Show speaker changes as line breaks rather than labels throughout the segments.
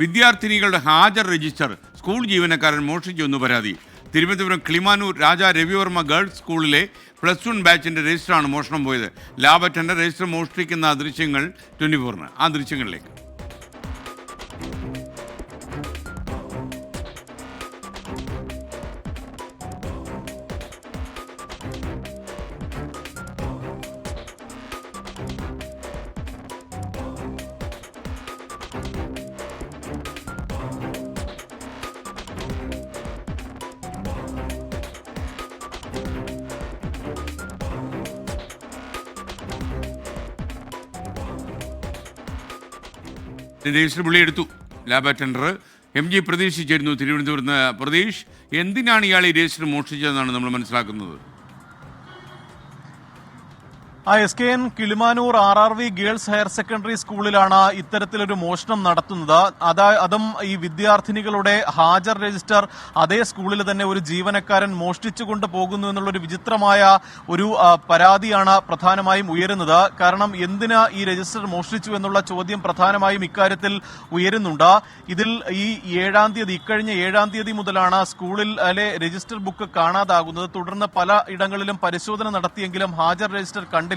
വിദ്യാർത്ഥിനികളുടെ ഹാജർ register school ജീവനക്കാരൻ മോഷ്ടിച്ചുവെന്ന് പരാതി. തിരുവനന്തപുരം കിളിമാനൂർ രാജാ രവിവർമ്മ ഗേൾസ് സ്കൂളിലെ +1 ബാച്ചിന്റെ രജിസ്റ്ററാണ് മോഷണം പോയത്. ലാബ് അറ്റൻഡർ രജിസ്റ്റർ മോഷ്ടിക്കുന്ന ദൃശ്യങ്ങൾ 24-ന്. ആ ദൃശ്യങ്ങളിലേക്ക്. രജിസ്റ്റർ വിളിയെടുത്തു. ലാബ് അറ്റൻഡർ MG പ്രതീഷ് ചേരുന്നു തിരുവനന്തപുരത്ത്. പ്രതീഷ്, എന്തിനാണ് ഇയാൾ ഈ രജിസ്റ്റർ മോഷ്ടിച്ചതെന്നാണ് നമ്മൾ മനസ്സിലാക്കുന്നത്?
SKN Kilimanoor RRV girls higher secondary സ്കൂളിലാണ് ഇത്തരത്തിലൊരു മോഷണം നടത്തുന്നത്. അതും ഈ വിദ്യാർത്ഥിനികളുടെ ഹാജർ രജിസ്റ്റർ അതേ സ്കൂളിൽ തന്നെ ഒരു ജീവനക്കാരൻ മോഷ്ടിച്ചുകൊണ്ട് പോകുന്നു എന്നുള്ളൊരു വിചിത്രമായ ഒരു പരാതിയാണ് പ്രധാനമായും ഉയരുന്നത്. കാരണം എന്തിന് ഈ രജിസ്റ്റർ മോഷ്ടിച്ചു എന്നുള്ള ചോദ്യം പ്രധാനമായും ഇക്കാര്യത്തിൽ ഉയരുന്നുണ്ട്. ഇതിൽ ഈ ഇക്കഴിഞ്ഞ 7-ാം തീയതി മുതലാണ് സ്കൂളിൽ രജിസ്റ്റർ ബുക്ക് കാണാതാകുന്നത്. തുടർന്ന് പല ഇടങ്ങളിലും പരിശോധന നടത്തിയെങ്കിലും ഹാജർ രജിസ്റ്റർ കണ്ടില്ല.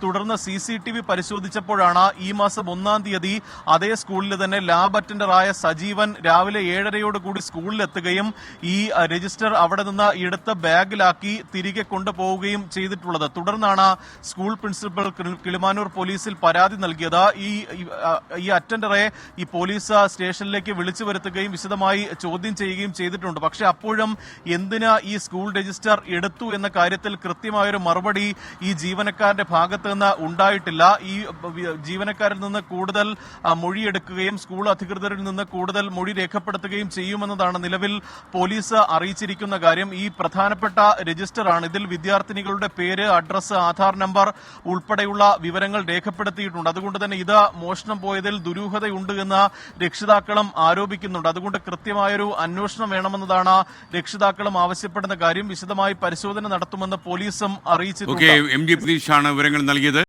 തുടർന്ന് CCTV പരിശോധിച്ചപ്പോഴാണ് ഈ മാസം 1-ാം തീയതി അതേ സ്കൂളിൽ തന്നെ ലാബ് അറ്റൻഡറായ സജീവൻ രാവിലെ 7:30 സ്കൂളിലെത്തുകയും ഈ രജിസ്റ്റർ അവിടെ നിന്ന് എടുത്ത് ബാഗിലാക്കി തിരികെ കൊണ്ടുപോവുകയും ചെയ്തിട്ടുള്ളത്. തുടർന്നാണ് സ്കൂൾ പ്രിൻസിപ്പൽ കിളിമാനൂർ പോലീസിൽ പരാതി നൽകിയത്. ഈ അറ്റൻഡറെ ഈ പോലീസ് സ്റ്റേഷനിലേക്ക് വിളിച്ചു വരുത്തുകയും വിശദമായി ചോദ്യം ചെയ്യുകയും ചെയ്തിട്ടുണ്ട്. പക്ഷെ അപ്പോഴും എന്തിന് ഈ സ്കൂൾ രജിസ്റ്റർ എടുത്തു എന്ന കാര്യത്തിൽ കൃത്യമായൊരു മറുപടി ഈ ജീവനക്കാരന്റെ ഭാഗത്ത് നിന്ന് ഉണ്ടായിട്ടില്ല. ഈ ജീവനക്കാരിൽ നിന്ന് കൂടുതൽ മൊഴിയെടുക്കുകയും സ്കൂൾ അധികൃതരിൽ നിന്ന് കൂടുതൽ മൊഴി രേഖപ്പെടുത്തുകയും ചെയ്യുമെന്നതാണ് നിലവിൽ പോലീസ് അറിയിച്ചിരിക്കുന്ന കാര്യം. ഈ പ്രധാനപ്പെട്ട രജിസ്റ്ററാണ്. ഇതിൽ വിദ്യാർത്ഥിനികളുടെ പേര്, അഡ്രസ്, ആധാർ നമ്പർ ഉൾപ്പെടെയുള്ള വിവരങ്ങൾ രേഖപ്പെടുത്തിയിട്ടുണ്ട്. അതുകൊണ്ട് തന്നെ ഇത് മോഷണം പോയതിൽ ദുരൂഹതയുണ്ട് എന്ന് രക്ഷിതാക്കളും ആരോപിക്കുന്നുണ്ട്. അതുകൊണ്ട് കൃത്യമായൊരു അന്വേഷണം വേണമെന്നതാണ് രക്ഷിതാക്കളും ആവശ്യപ്പെടുന്ന കാര്യം. വിശദമായി പരിശോധന നടത്തുമെന്ന് പോലീസും അറിയിച്ചിട്ടുണ്ട്.
MG പ്രതീഷാണ് വിവരങ്ങൾ നൽകിയത്.